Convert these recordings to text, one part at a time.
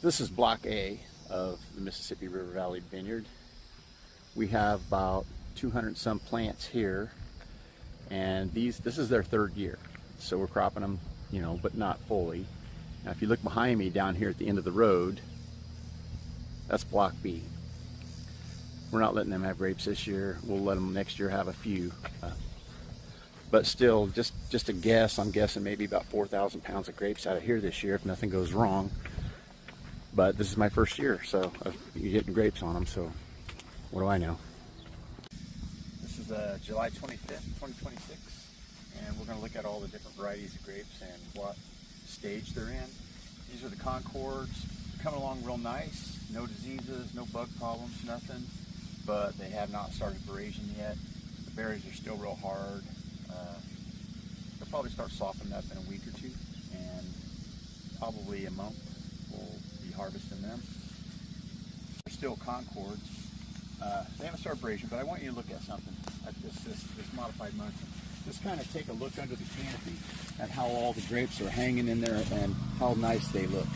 This is block A of the Mississippi River Valley Vineyard. We have about 200 some plants here, and this is their third year. So we're cropping them, you know, but not fully. Now if you look behind me down here at the end of the road, that's block B. We're not letting them have grapes this year. We'll let them next year have a few. But still, just a guess, I'm guessing maybe about 4,000 pounds of grapes out of here this year if nothing goes wrong. But this is my first year, so of getting grapes on them, so what do I know? This is July 25th, 2026, and we're going to look at all the different varieties of grapes and what stage they're in. These are the Concords. They're coming along real nice. No diseases, no bug problems, nothing. But they have not started veraison yet. The berries are still real hard. They'll probably start softening up in a week or two, and probably a month we'll be harvesting them. They're still Concords. They haven't started veraison, but I want you to look at something at this Modified Munson. Just kind of take a look under the canopy at how all the grapes are hanging in there and how nice they look.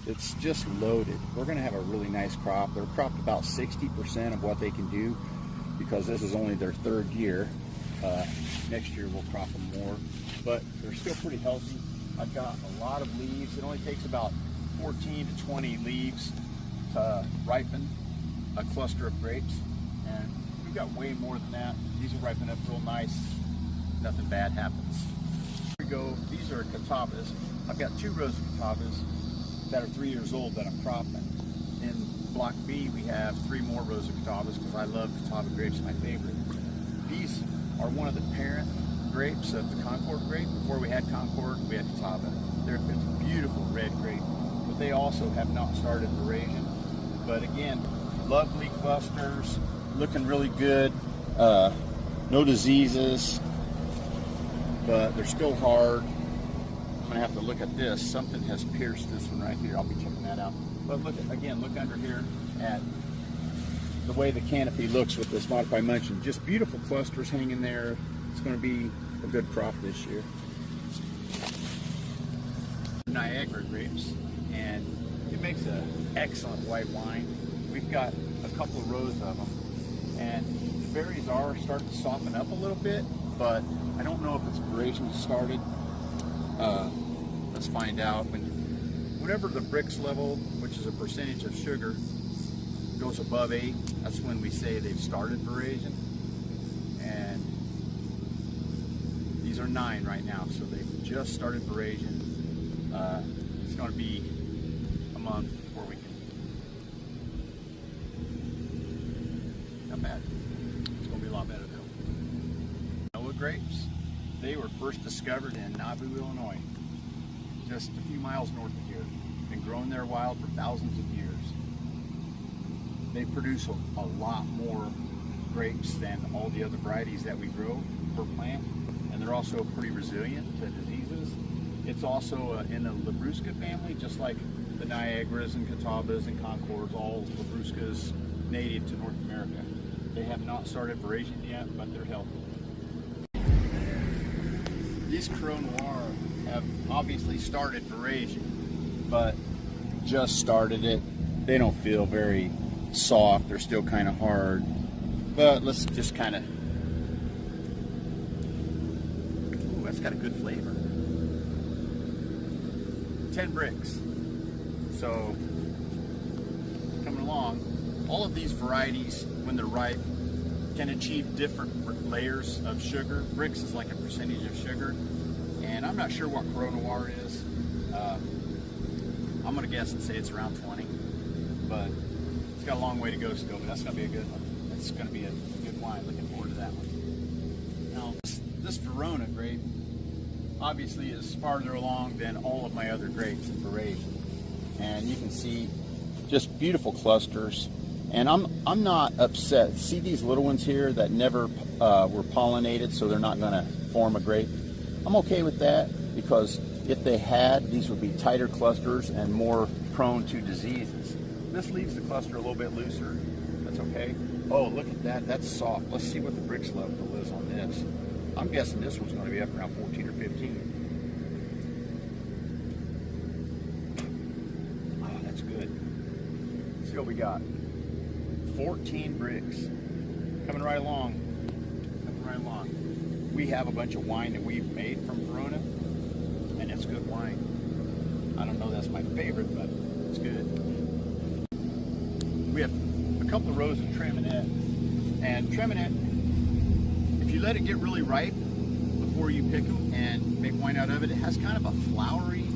It's just loaded. We're going to have a really nice crop. They're cropped about 60% of what they can do because this is only their third year. Next year we'll crop them more, but they're still pretty healthy. I've got a lot of leaves. It only takes about 14 to 20 leaves to ripen a cluster of grapes, and we've got way more than that. These will ripen up real nice. Nothing bad happens. Here we go. These are Catawbas. I've got 2 rows of Catawbas that are 3 years old that I'm cropping. In block B, we have 3 more rows of Catawbas because I love Catawba grapes, my favorite. These are one of the parent grapes of the Concord grape. Before we had Concord, we had Catawba. They're a beautiful red grape, but they also have not started veraison. But again, lovely clusters, looking really good. No diseases, but they're still hard. I'm gonna have to look at this. Something has pierced this one right here. I'll be checking that out. But look under here at the way the canopy looks with this Modified Munson. Just beautiful clusters hanging there. It's going to be a good crop this year. Niagara grapes, and it makes an excellent white wine. We've got a couple of rows of them, and the berries are starting to soften up a little bit, but I don't know if it's veraison started. Let's find out. Whenever the Brix level, which is a percentage of sugar, goes above 8, that's when we say they've started veraison. And these are 9 right now, so they've just started veraison. It's going to be a month before we can. Not bad. It's going to be a lot better though. Noah grapes, they were first discovered in Nauvoo, Illinois, just a few miles north of here. Been growing there wild for thousands of years. They produce a lot more grapes than all the other varieties that we grow per plant, and they're also pretty resilient to diseases. It's also in the Labrusca family, just like the Niagaras and Catawbas and Concords, all Labruscas native to North America. They have not started veraison yet, but they're healthy. These Corot Noir have obviously started veraison, but just started it. They don't feel very soft, they're still kind of hard, but let's just kind of, that's got a good flavor. 10 bricks, so coming along. All of these varieties, when they're ripe, can achieve different layers of sugar. Bricks is like a percentage of sugar, and I'm not sure what Corot Noir is. I'm gonna guess and say it's around 20, but it's got a long way to go still, but that's going to be a good one. It's going to be a good wine. Looking forward to that one. Now, this Verona grape obviously is farther along than all of my other grapes in veraison. And you can see just beautiful clusters. And I'm not upset. See these little ones here that never were pollinated, so they're not going to form a grape? I'm okay with that, because if they had, these would be tighter clusters and more prone to diseases. This leaves the cluster a little bit looser. That's okay. Oh, look at that. That's soft. Let's see what the Brix level is on this. I'm guessing this one's going to be up around 14 or 15. Oh, see what we got. 14 bricks. Coming right along. Coming right along. We have a bunch of wine that we've made from Verona, and it's good wine. I don't know that's my favorite, but it's good. We have a couple of rows of Traminette, and Traminette, if you let it get really ripe before you pick them and make wine out of it, it has kind of a flowery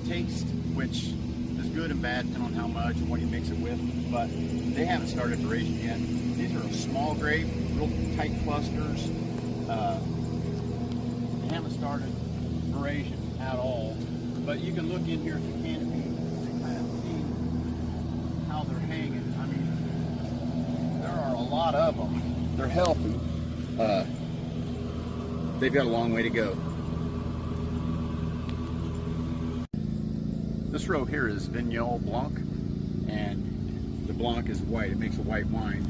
taste, which is good and bad depending on how much and what you mix it with, but they haven't started veraison yet. These are a small grape, real tight clusters. They haven't started veraison at all, but you can look in here at the canopy and kind of see how they're hanging. I mean, there are a lot of them. They're healthy. They've got a long way to go. This row here is Vignole blanc, and the blanc is white. It makes a white wine,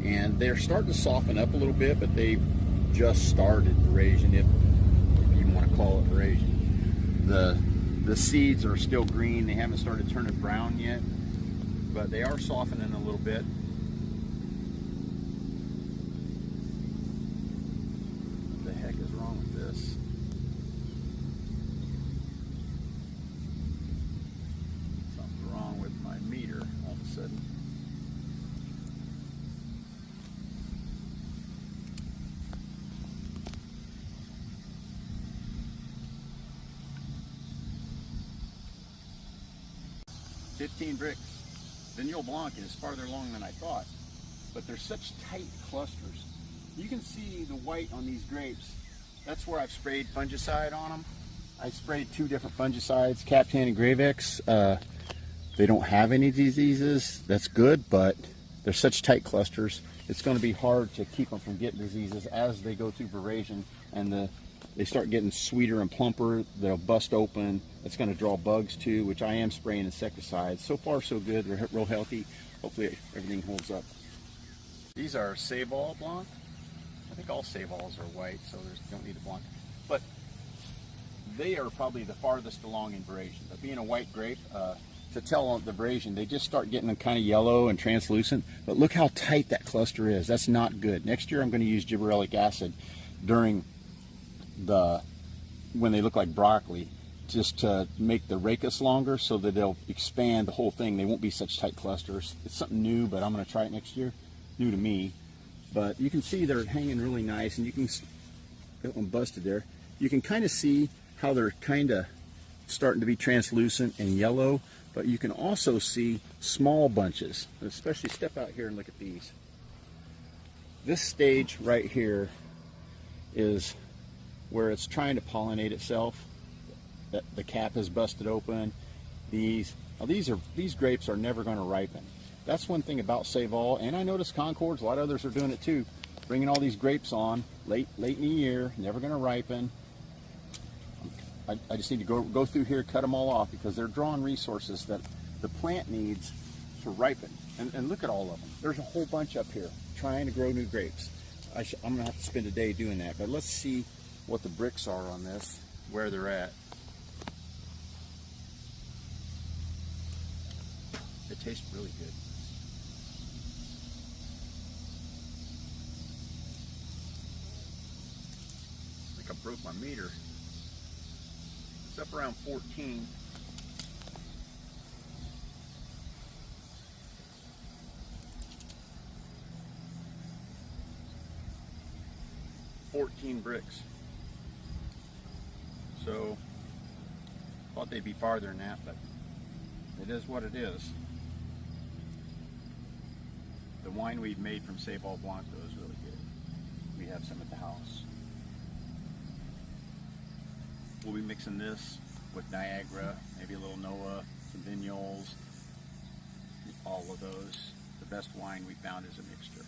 and they're starting to soften up a little bit, but they just started veraison, if you want to call it veraison. The seeds are still green. They haven't started turning brown yet, but they are softening a little bit. What the heck is wrong with this? Something's wrong with my meter all of a sudden. $15 bricks. Vignole Blanc is farther along than I thought, but they're such tight clusters. You can see the white on these grapes. That's where I've sprayed fungicide on them. I sprayed 2 different fungicides, Captan and Gravex. They don't have any diseases. That's good, but they're such tight clusters. It's going to be hard to keep them from getting diseases as they go through veraison, and they start getting sweeter and plumper. They'll bust open. It's going to draw bugs too, which I am spraying insecticides. So far so good. They're real healthy. Hopefully everything holds up. These are Seyval Blanc. I think all Seyvals are white, so you don't need a Blanc. But they are probably the farthest along in veraison. But being a white grape, to tell on the veraison, they just start getting kind of yellow and translucent. But look how tight that cluster is. That's not good. Next year I'm going to use gibberellic acid during when they look like broccoli, just to make the rachis longer so that they'll expand the whole thing. They won't be such tight clusters. It's something new, but I'm going to try it next year. New to me, but you can see they're hanging really nice, and you can get one busted there. You can kind of see how they're kind of starting to be translucent and yellow, but you can also see small bunches. Especially step out here and look at these. This stage right here is where it's trying to pollinate itself. The cap is busted open. These grapes are never going to ripen. That's one thing about Seyval, and I noticed Concords, a lot of others are doing it too, bringing all these grapes on late in the year, never going to ripen. I just need to go through here, cut them all off, because they're drawing resources that the plant needs to ripen. And look at all of them. There's a whole bunch up here trying to grow new grapes. I'm going to have to spend a day doing that, but let's see what the bricks are on this, where they're at. It tastes really good. I think I broke my meter. It's up around 14. Bricks. So thought they'd be farther than that, but it is what it is. The wine we've made from Seyval Blanc though is really good. We have some at the house. We'll be mixing this with Niagara, maybe a little Noah, some Vignoles, all of those. The best wine we found is a mixture.